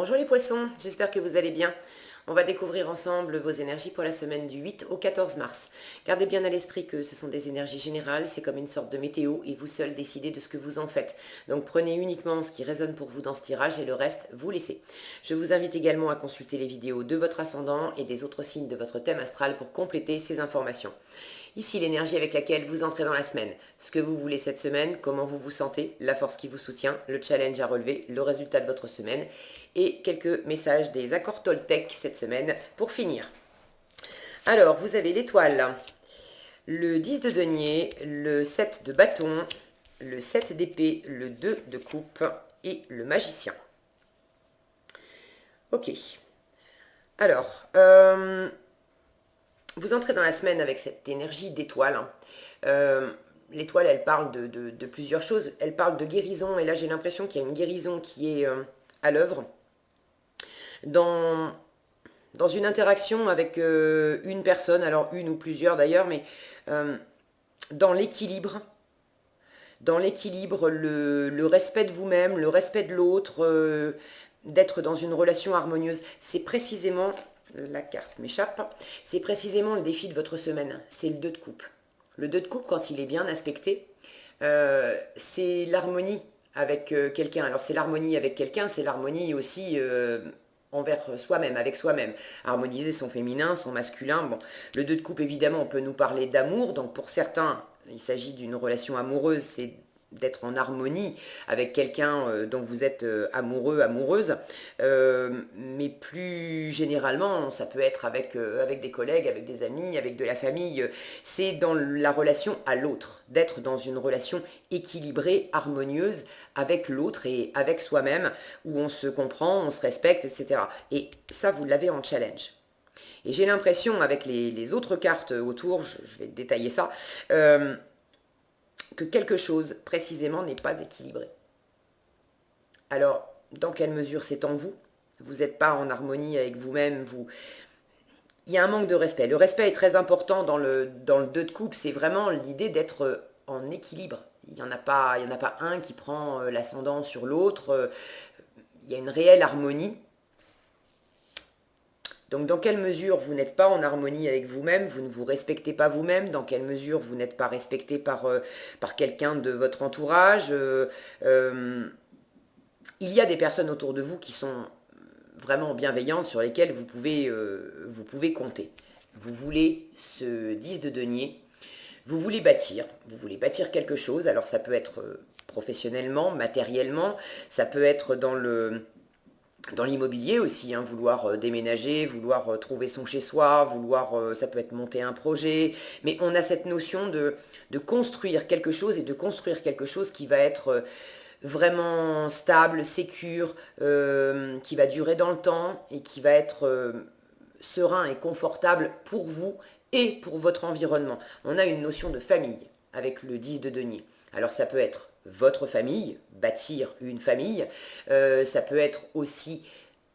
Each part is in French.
Bonjour les poissons, j'espère que vous allez bien. On va découvrir ensemble vos énergies pour la semaine du 8 au 14 mars. Gardez bien à l'esprit que ce sont des énergies générales, c'est comme une sorte de météo et vous seuls décidez de ce que vous en faites. Donc prenez uniquement ce qui résonne pour vous dans ce tirage et le reste, vous laissez. Je vous invite également à consulter les vidéos de votre ascendant et des autres signes de votre thème astral pour compléter ces informations. Ici l'énergie avec laquelle vous entrez dans la semaine, ce que vous voulez cette semaine, comment vous vous sentez, la force qui vous soutient, le challenge à relever, le résultat de votre semaine et quelques messages des accords Toltec cette semaine pour finir. Alors, vous avez l'étoile, le 10 de denier, le 7 de bâton, le 7 d'épée, le 2 de coupe et le magicien. Ok. Alors, vous entrez dans la semaine avec cette énergie d'étoile. L'étoile, elle parle de plusieurs choses. Elle parle de guérison, et là j'ai l'impression qu'il y a une guérison qui est à l'œuvre. Dans, dans une interaction avec une personne, alors une ou plusieurs d'ailleurs, mais euh, dans l'équilibre, le respect de vous-même, le respect de l'autre, d'être dans une relation harmonieuse, c'est précisément, la carte m'échappe, c'est précisément le défi de votre semaine, c'est le 2 de coupe. Le 2 de coupe, quand il est bien aspecté, c'est l'harmonie avec quelqu'un. Alors c'est l'harmonie avec quelqu'un, c'est l'harmonie aussi envers soi-même, avec soi-même. Harmoniser son féminin, son masculin. Bon, le 2 de coupe, évidemment, on peut nous parler d'amour. Donc pour certains, il s'agit d'une relation amoureuse, c'est d'être en harmonie avec quelqu'un dont vous êtes amoureux, amoureuse. Mais plus généralement, ça peut être avec des collègues, avec des amis, avec de la famille. C'est dans la relation à l'autre, d'être dans une relation équilibrée, harmonieuse avec l'autre et avec soi-même, où on se comprend, on se respecte, etc. Et ça, vous l'avez en challenge. Et j'ai l'impression, avec les autres cartes autour, je vais détailler ça, que quelque chose précisément n'est pas équilibré. Alors, dans quelle mesure c'est en vous? Vous n'êtes pas en harmonie avec vous-même, il y a un manque de respect. Le respect est très important dans le 2 de coupe, c'est vraiment l'idée d'être en équilibre. Il y en a pas un qui prend l'ascendant sur l'autre, il y a une réelle harmonie. Donc dans quelle mesure vous n'êtes pas en harmonie avec vous-même, vous ne vous respectez pas vous-même, dans quelle mesure vous n'êtes pas respecté par quelqu'un de votre entourage. Il y a des personnes autour de vous qui sont vraiment bienveillantes sur lesquelles vous pouvez compter. Vous voulez ce 10 de denier, vous voulez bâtir quelque chose, alors ça peut être professionnellement, matériellement, ça peut être dans l'immobilier aussi, hein, vouloir déménager, vouloir trouver son chez-soi, ça peut être monter un projet, mais on a cette notion de construire quelque chose et de construire quelque chose qui va être vraiment stable, sécure, qui va durer dans le temps et qui va être serein et confortable pour vous et pour votre environnement. On a une notion de famille avec le 10 de denier. Alors ça peut être votre famille, bâtir une famille, ça peut être aussi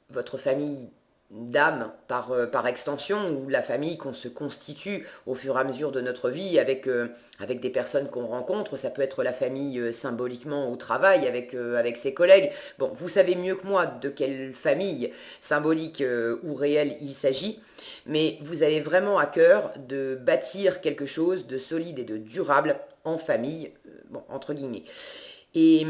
votre famille d'âme par extension, ou la famille qu'on se constitue au fur et à mesure de notre vie avec des personnes qu'on rencontre. Ça peut être la famille symboliquement au travail avec ses collègues. Bon, vous savez mieux que moi de quelle famille symbolique ou réelle il s'agit, mais vous avez vraiment à cœur de bâtir quelque chose de solide et de durable en famille, bon, entre guillemets. Et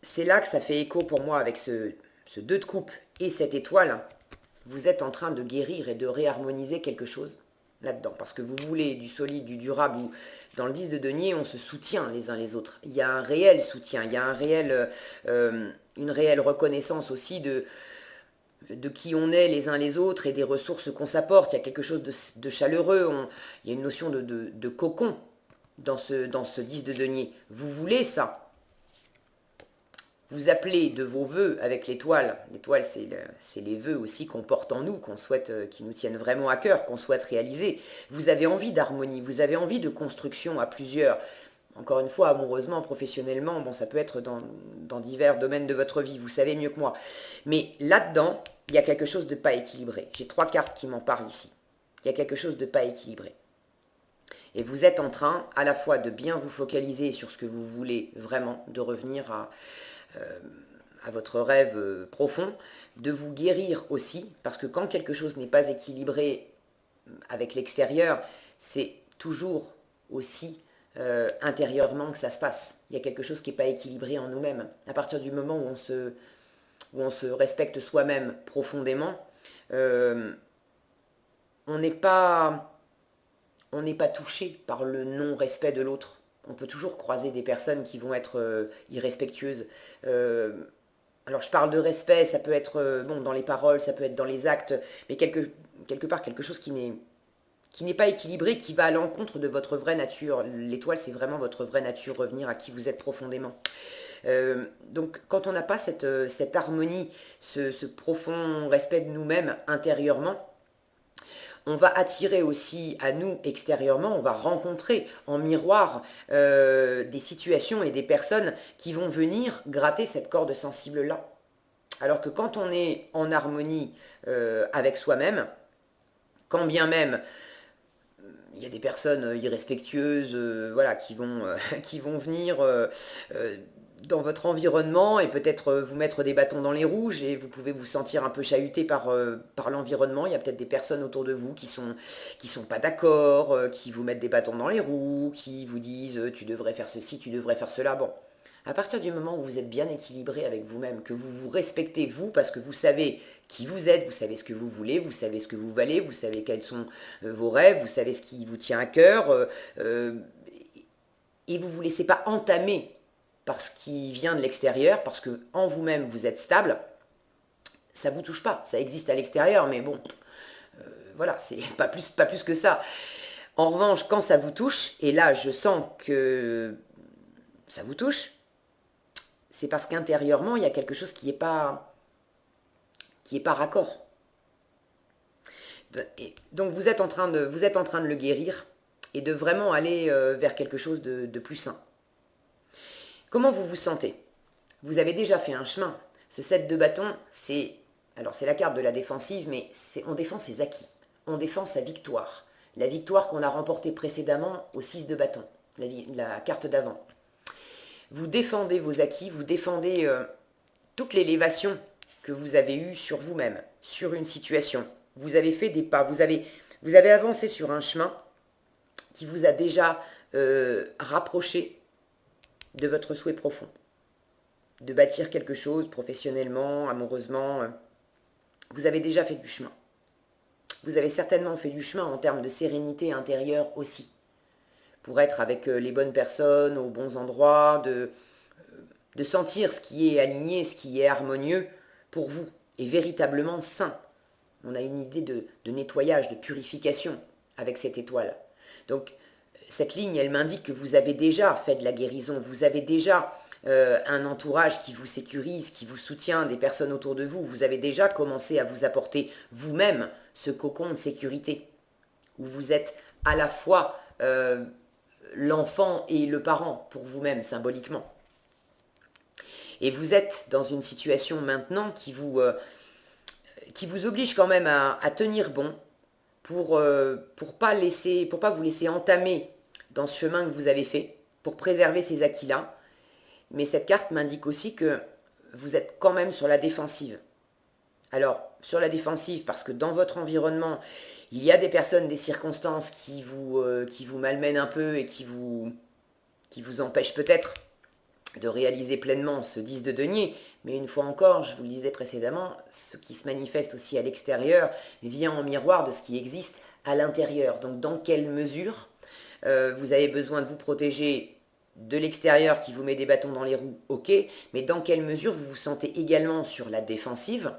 c'est là que ça fait écho pour moi avec ce 2 de coupe et cette étoile. Vous êtes en train de guérir et de réharmoniser quelque chose là-dedans. Parce que vous voulez du solide, du durable, ou dans le 10 de denier, on se soutient les uns les autres. Il y a un réel soutien, il y a une réelle reconnaissance aussi de qui on est les uns les autres et des ressources qu'on s'apporte. Il y a quelque chose de chaleureux, il y a une notion de cocon dans ce 10 de denier. Vous voulez ça. Vous appelez de vos voeux avec l'étoile. L'étoile, c'est les vœux aussi qu'on porte en nous, qu'on souhaite, qui nous tiennent vraiment à cœur, qu'on souhaite réaliser. Vous avez envie d'harmonie, vous avez envie de construction à plusieurs. Encore une fois, amoureusement, professionnellement, bon, ça peut être dans divers domaines de votre vie, vous savez mieux que moi. Mais là-dedans, il y a quelque chose de pas équilibré. J'ai 3 cartes qui m'en parlent ici. Il y a quelque chose de pas équilibré. Et vous êtes en train à la fois de bien vous focaliser sur ce que vous voulez vraiment, de revenir votre rêve profond, de vous guérir aussi, parce que quand quelque chose n'est pas équilibré avec l'extérieur, c'est toujours aussi intérieurement que ça se passe. Il y a quelque chose qui n'est pas équilibré en nous-mêmes. À partir du moment où on se respecte soi-même profondément, euh, on n'est pas touché par le non-respect de l'autre. On peut toujours croiser des personnes qui vont être irrespectueuses. Euh, alors je parle de respect, ça peut être bon dans les paroles, ça peut être dans les actes, mais quelque part quelque chose qui n'est pas équilibré, qui va à l'encontre de votre vraie nature. L'étoile, c'est vraiment votre vraie nature, revenir à qui vous êtes profondément. Donc quand on n'a pas cette harmonie, ce profond respect de nous-mêmes intérieurement, on va attirer aussi à nous extérieurement, on va rencontrer en miroir des situations et des personnes qui vont venir gratter cette corde sensible-là. Alors que quand on est en harmonie avec soi-même, quand bien même il y a des personnes irrespectueuses voilà, qui vont venir dans votre environnement et peut-être vous mettre des bâtons dans les rouges et vous pouvez vous sentir un peu chahuté par l'environnement. Il y a peut-être des personnes autour de vous qui sont pas d'accord, qui vous mettent des bâtons dans les roues, qui vous disent tu devrais faire ceci, tu devrais faire cela. Bon, à partir du moment où vous êtes bien équilibré avec vous-même, que vous vous respectez vous, parce que vous savez qui vous êtes, vous savez ce que vous voulez, vous savez ce que vous valez, vous savez quels sont vos rêves, vous savez ce qui vous tient à cœur, et vous ne vous laissez pas entamer par ce qui vient de l'extérieur, parce que en vous-même vous êtes stable, ça ne vous touche pas. Ça existe à l'extérieur, mais bon, voilà, c'est pas plus que ça. En revanche, quand ça vous touche, et là je sens que ça vous touche, c'est parce qu'intérieurement, il y a quelque chose qui est pas raccord. Et donc vous êtes en train de le guérir et de vraiment aller vers quelque chose de plus sain. Comment vous vous sentez? Vous avez déjà fait un chemin. Ce 7 de bâton, c'est la carte de la défensive, mais on défend ses acquis. On défend sa victoire. La victoire qu'on a remportée précédemment au 6 de bâton, la carte d'avant. Vous défendez vos acquis, vous défendez toute l'élévation que vous avez eue sur vous-même, sur une situation. Vous avez fait des pas, vous avez avancé sur un chemin qui vous a déjà rapproché de votre souhait profond. De bâtir quelque chose professionnellement, amoureusement. Vous avez déjà fait du chemin. Vous avez certainement fait du chemin en termes de sérénité intérieure aussi. Pour être avec les bonnes personnes, aux bons endroits, de sentir ce qui est aligné, ce qui est harmonieux pour vous, et véritablement sain. On a une idée de nettoyage, de purification avec cette étoile. Donc, cette ligne, elle m'indique que vous avez déjà fait de la guérison, vous avez déjà un entourage qui vous sécurise, qui vous soutient, des personnes autour de vous. Vous avez déjà commencé à vous apporter vous-même ce cocon de sécurité, où vous êtes à la fois l'enfant et le parent pour vous-même, symboliquement. Et vous êtes dans une situation maintenant qui vous oblige quand même à tenir bon pour pas vous laisser entamer dans ce chemin que vous avez fait, pour préserver ces acquis-là. Mais cette carte m'indique aussi que vous êtes quand même sur la défensive. Alors, sur la défensive, parce que dans votre environnement, il y a des personnes, des circonstances qui vous malmènent un peu et qui vous empêchent peut-être de réaliser pleinement ce 10 de denier. Mais une fois encore, je vous le disais précédemment, ce qui se manifeste aussi à l'extérieur vient en miroir de ce qui existe à l'intérieur. Donc dans quelle mesure vous avez besoin de vous protéger de l'extérieur qui vous met des bâtons dans les roues, ok, mais dans quelle mesure vous vous sentez également sur la défensive,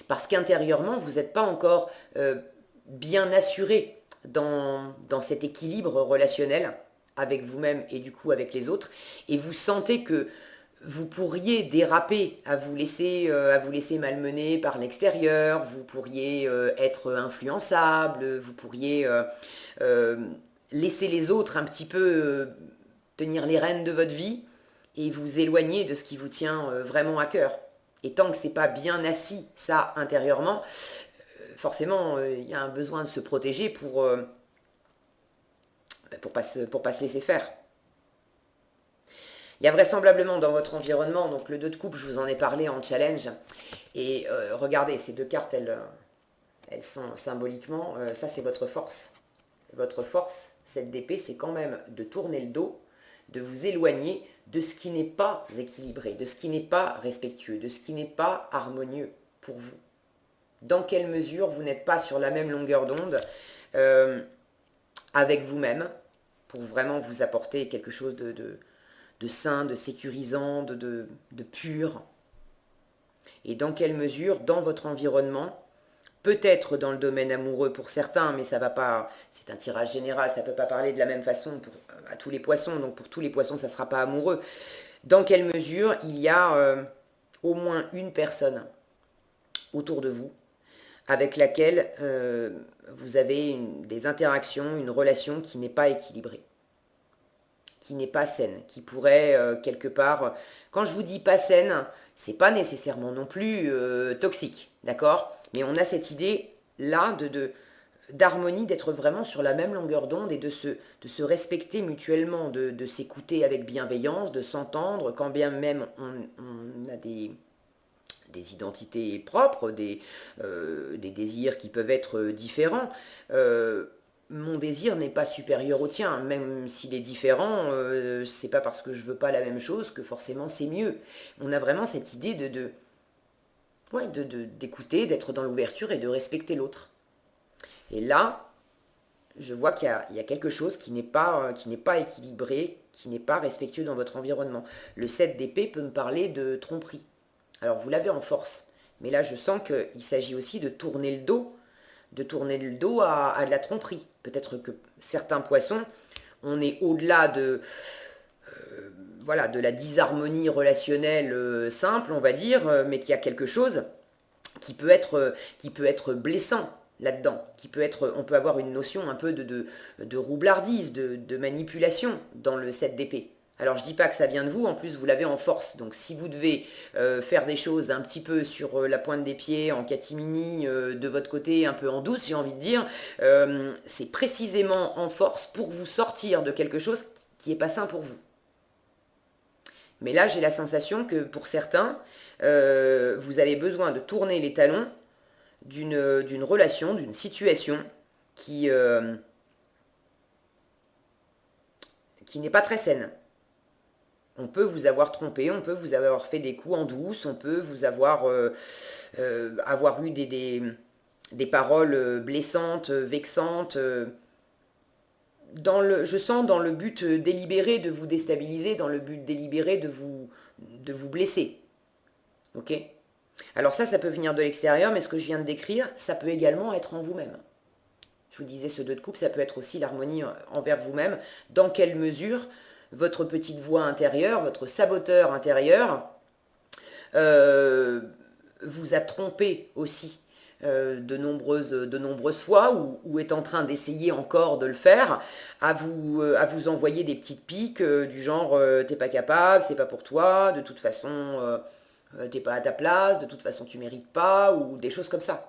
parce qu'intérieurement, vous n'êtes pas encore bien assuré dans cet équilibre relationnel avec vous-même et du coup avec les autres, et vous sentez que vous pourriez déraper, à vous laisser malmener par l'extérieur, vous pourriez être influençable, vous pourriez laisser les autres un petit peu tenir les rênes de votre vie et vous éloigner de ce qui vous tient vraiment à cœur. Et tant que c'est pas bien assis, ça, intérieurement, forcément, il y a un besoin de se protéger pour pas se laisser faire. Il y a vraisemblablement dans votre environnement, donc le 2 de coupe, je vous en ai parlé en challenge, et regardez, ces deux cartes, elles sont symboliquement, ça c'est votre force. Votre force, cette d'épée, c'est quand même de tourner le dos, de vous éloigner de ce qui n'est pas équilibré, de ce qui n'est pas respectueux, de ce qui n'est pas harmonieux pour vous. Dans quelle mesure vous n'êtes pas sur la même longueur d'onde avec vous-même, pour vraiment vous apporter quelque chose de sain, de sécurisant, de pur. Et dans quelle mesure, dans votre environnement, peut-être dans le domaine amoureux pour certains, mais ça va pas, c'est un tirage général, ça ne peut pas parler de la même façon à tous les poissons, donc pour tous les poissons, ça ne sera pas amoureux. Dans quelle mesure il y a au moins une personne autour de vous avec laquelle vous avez des interactions, une relation qui n'est pas équilibrée, qui n'est pas saine, qui pourrait quelque part... Quand je vous dis pas saine, c'est pas nécessairement non plus toxique, d'accord? Mais on a cette idée-là d'harmonie, d'être vraiment sur la même longueur d'onde et de se respecter mutuellement, de s'écouter avec bienveillance, de s'entendre, quand bien même on a des identités propres, des désirs qui peuvent être différents. Mon désir n'est pas supérieur au tien, même s'il est différent, c'est pas parce que je veux pas la même chose que forcément c'est mieux. On a vraiment cette idée d'écouter, d'être dans l'ouverture et de respecter l'autre. Et là, je vois qu'il y a quelque chose qui n'est pas équilibré, qui n'est pas respectueux dans votre environnement. Le 7 d'épée peut me parler de tromperie. Alors vous l'avez en force, mais là je sens qu'il s'agit aussi de tourner le dos, à de la tromperie. Peut-être que certains poissons, on est au-delà de la disharmonie relationnelle simple, on va dire, mais qu'il y a quelque chose qui peut être blessant là-dedans, on peut avoir une notion un peu de roublardise, de manipulation dans le 7 d'épée. Alors je dis pas que ça vient de vous, en plus vous l'avez en force, donc si vous devez faire des choses un petit peu sur la pointe des pieds, en catimini, de votre côté, un peu en douce, j'ai envie de dire, c'est précisément en force pour vous sortir de quelque chose qui n'est pas sain pour vous. Mais là j'ai la sensation que pour certains, vous avez besoin de tourner les talons d'une relation, d'une situation qui n'est pas très saine. On peut vous avoir trompé, on peut vous avoir fait des coups en douce, on peut vous avoir eu des paroles blessantes, vexantes. Je sens dans le but délibéré de vous déstabiliser, dans le but délibéré de vous blesser. Ok ? Alors ça peut venir de l'extérieur, mais ce que je viens de décrire, ça peut également être en vous-même. Je vous disais, ce 2 de coupe, ça peut être aussi l'harmonie envers vous-même. Dans quelle mesure votre petite voix intérieure, votre saboteur intérieur, vous a trompé aussi de nombreuses fois, ou est en train d'essayer encore de le faire, à vous envoyer des petites piques du genre t'es pas capable, c'est pas pour toi, de toute façon t'es pas à ta place, de toute façon tu mérites pas, ou des choses comme ça.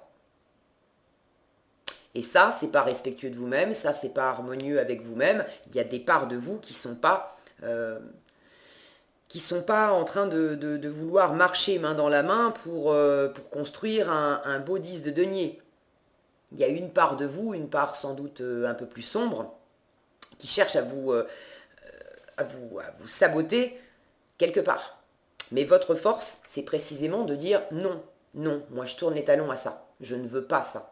Et ça, c'est pas respectueux de vous-même, ça, c'est pas harmonieux avec vous-même. Il y a des parts de vous qui sont pas en train de vouloir marcher main dans la main pour construire un beau 10 de denier. Il y a une part de vous, une part sans doute un peu plus sombre, qui cherche à vous saboter quelque part. Mais votre force, c'est précisément de dire non, non, moi je tourne les talons à ça, je ne veux pas ça.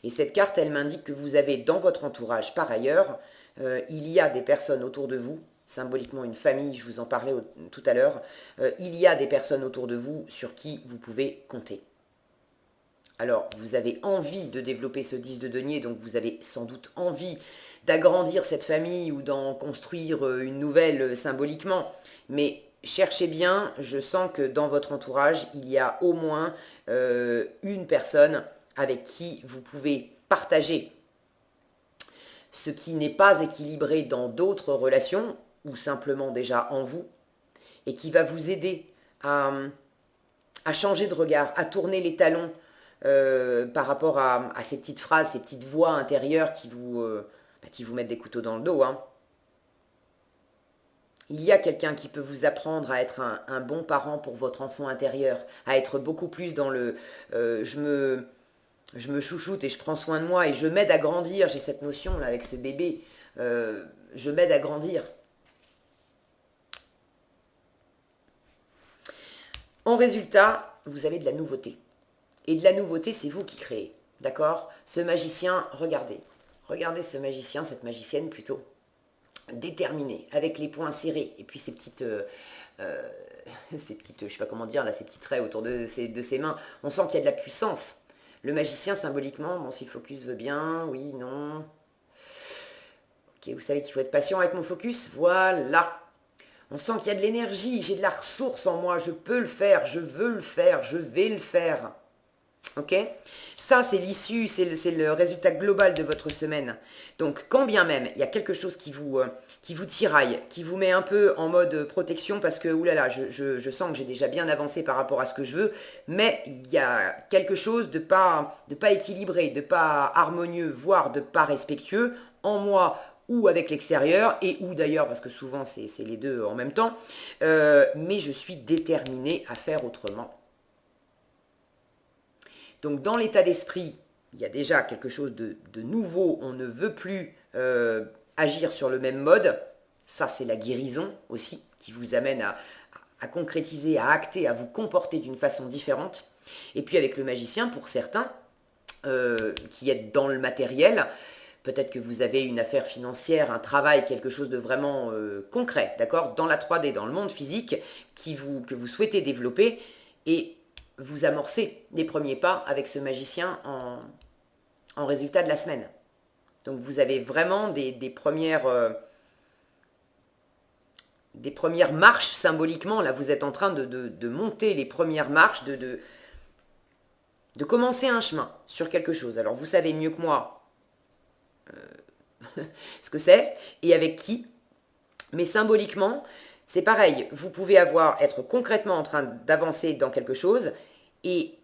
Et cette carte, elle m'indique que vous avez dans votre entourage, par ailleurs, il y a des personnes autour de vous, symboliquement une famille, je vous en parlais tout à l'heure, il y a des personnes autour de vous sur qui vous pouvez compter. Alors, vous avez envie de développer ce 10 de denier, donc vous avez sans doute envie d'agrandir cette famille ou d'en construire une nouvelle symboliquement, mais cherchez bien, je sens que dans votre entourage, il y a au moins une personne avec qui vous pouvez partager ce qui n'est pas équilibré dans d'autres relations, ou simplement déjà en vous, et qui va vous aider à changer de regard, à tourner les talons par rapport à ces petites phrases, ces petites voix intérieures qui vous mettent des couteaux dans le dos. Hein. Il y a quelqu'un qui peut vous apprendre à être un bon parent pour votre enfant intérieur, à être beaucoup plus dans le je me chouchoute et je prends soin de moi et je m'aide à grandir. J'ai cette notion là avec ce bébé. Je m'aide à grandir. En résultat, vous avez de la nouveauté. Et de la nouveauté, c'est vous qui créez. D'accord? Ce magicien, regardez. Regardez ce magicien, cette magicienne plutôt. Déterminé, avec les poings serrés. Et puis ces petites, je sais pas comment dire, là, ces petits traits autour de ses mains. On sent qu'il y a de la puissance. Le magicien, symboliquement, bon, si le focus veut bien, oui, non. Ok, vous savez qu'il faut être patient avec mon focus. Voilà. On sent qu'il y a de l'énergie, j'ai de la ressource en moi, je peux le faire, je veux le faire, je vais le faire. Ok? Ça, c'est l'issue, c'est le résultat global de votre semaine. Donc, quand bien même il y a quelque chose qui vous tiraille, qui vous met un peu en mode protection, parce que, oulala, je sens que j'ai déjà bien avancé par rapport à ce que je veux, mais il y a quelque chose de pas équilibré, de pas harmonieux, voire de pas respectueux en moi ou avec l'extérieur, et ou d'ailleurs, parce que souvent c'est les deux en même temps, mais je suis déterminée à faire autrement. Donc dans l'état d'esprit, il y a déjà quelque chose de nouveau, on ne veut plus agir sur le même mode, ça c'est la guérison aussi, qui vous amène à concrétiser, à acter, à vous comporter d'une façon différente. Et puis avec le magicien, pour certains, qui est dans le matériel, peut-être que vous avez une affaire financière, un travail, quelque chose de vraiment concret, d'accord, dans la 3D, dans le monde physique, que vous souhaitez développer, et vous amorcez les premiers pas avec ce magicien en résultat de la semaine. Donc vous avez vraiment des premières marches symboliquement, là vous êtes en train de monter les premières marches, de commencer un chemin sur quelque chose. Alors vous savez mieux que moi ce que c'est et avec qui, mais symboliquement, c'est pareil. Vous pouvez être concrètement en train d'avancer dans quelque chose et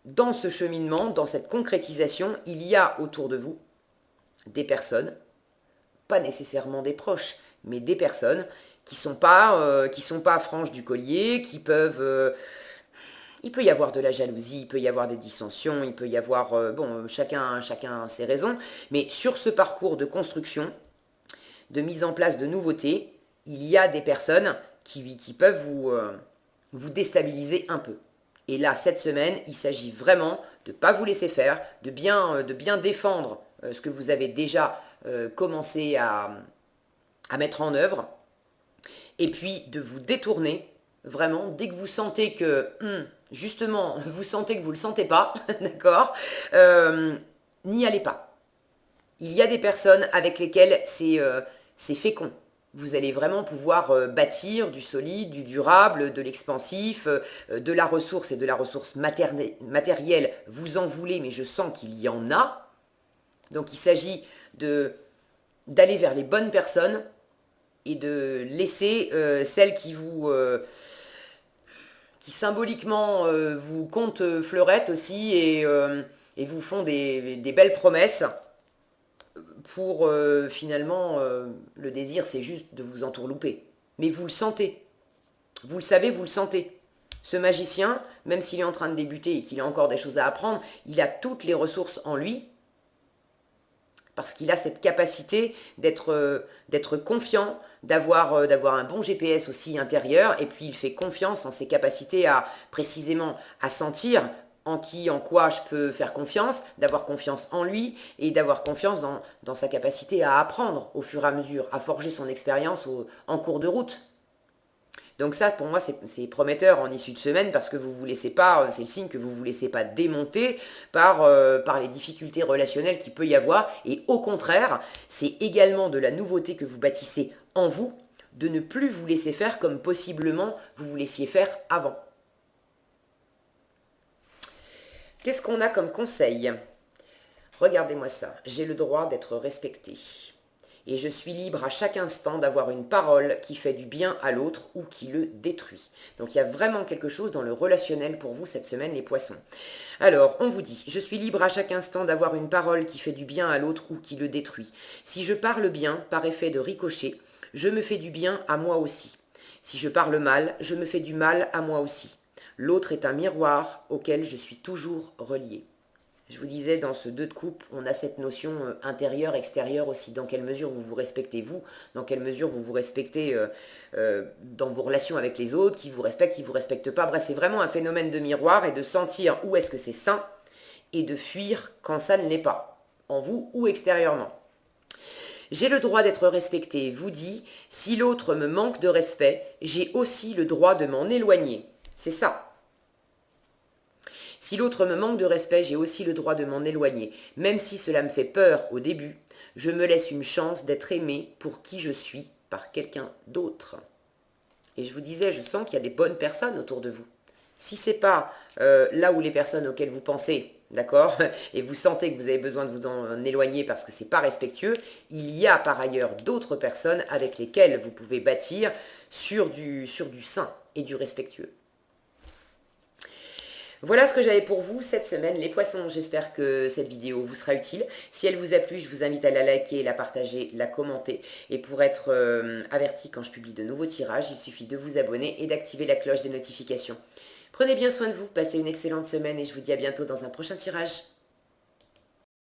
dans ce cheminement, dans cette concrétisation, il y a autour de vous des personnes, pas nécessairement des proches, mais des personnes qui sont pas franches du collier, qui peuvent il peut y avoir de la jalousie, il peut y avoir des dissensions, il peut y avoir chacun a ses raisons, mais sur ce parcours de construction, de mise en place de nouveautés, il y a des personnes qui peuvent vous déstabiliser un peu. Et là, cette semaine, il s'agit vraiment de ne pas vous laisser faire, de bien défendre ce que vous avez déjà commencé à mettre en œuvre, et puis de vous détourner, vraiment, dès que vous sentez que, justement, vous sentez que vous ne le sentez pas, d'accord, n'y allez pas. Il y a des personnes avec lesquelles c'est fécond. Vous allez vraiment pouvoir bâtir du solide, du durable, de l'expansif, de la ressource et de la ressource matérielle. Vous en voulez, mais je sens qu'il y en a. Donc il s'agit d'aller vers les bonnes personnes et de laisser celles qui symboliquement vous comptent fleurettes aussi et vous font des belles promesses pour finalement le désir c'est juste de vous entourlouper. Mais vous le sentez, vous le savez, vous le sentez. Ce magicien, même s'il est en train de débuter et qu'il a encore des choses à apprendre, il a toutes les ressources en lui parce qu'il a cette capacité d'être confiant, d'avoir un bon GPS aussi intérieur, et puis il fait confiance en ses capacités précisément à sentir en quoi je peux faire confiance, d'avoir confiance en lui, et d'avoir confiance dans sa capacité à apprendre au fur et à mesure, à forger son expérience en cours de route. Donc ça, pour moi, c'est prometteur en issue de semaine parce que vous vous laissez pas, c'est le signe que vous vous laissez pas démonter par les difficultés relationnelles qu'il peut y avoir. Et au contraire, c'est également de la nouveauté que vous bâtissez en vous, de ne plus vous laisser faire comme possiblement vous vous laissiez faire avant. Qu'est-ce qu'on a comme conseil? Regardez-moi ça, j'ai le droit d'être respecté. Et je suis libre à chaque instant d'avoir une parole qui fait du bien à l'autre ou qui le détruit. Donc il y a vraiment quelque chose dans le relationnel pour vous cette semaine, les poissons. Alors, on vous dit, je suis libre à chaque instant d'avoir une parole qui fait du bien à l'autre ou qui le détruit. Si je parle bien, par effet de ricochet, Je me fais du bien à moi aussi. Si je parle mal, je me fais du mal à moi aussi. L'autre est un miroir auquel je suis toujours relié. Je vous disais, dans ce 2 de coupe, on a cette notion intérieure, extérieure aussi. Dans quelle mesure vous vous respectez vous, dans quelle mesure vous vous respectez dans vos relations avec les autres, qui vous respectent pas. Bref, c'est vraiment un phénomène de miroir et de sentir où est-ce que c'est sain et de fuir quand ça ne l'est pas, en vous ou extérieurement. J'ai le droit d'être respecté, vous dit, si l'autre me manque de respect, j'ai aussi le droit de m'en éloigner. C'est ça. Si l'autre me manque de respect, j'ai aussi le droit de m'en éloigner. Même si cela me fait peur au début, je me laisse une chance d'être aimé pour qui je suis par quelqu'un d'autre. Et je vous disais, je sens qu'il y a des bonnes personnes autour de vous. Si c'est pas là où les personnes auxquelles vous pensez, d'accord, et vous sentez que vous avez besoin de vous en éloigner parce que c'est pas respectueux, il y a par ailleurs d'autres personnes avec lesquelles vous pouvez bâtir sur du sain et du respectueux. Voilà ce que j'avais pour vous cette semaine, les poissons. J'espère que cette vidéo vous sera utile. Si elle vous a plu, je vous invite à la liker, la partager, la commenter. Et pour être averti quand je publie de nouveaux tirages, il suffit de vous abonner et d'activer la cloche des notifications. Prenez bien soin de vous, passez une excellente semaine et je vous dis à bientôt dans un prochain tirage.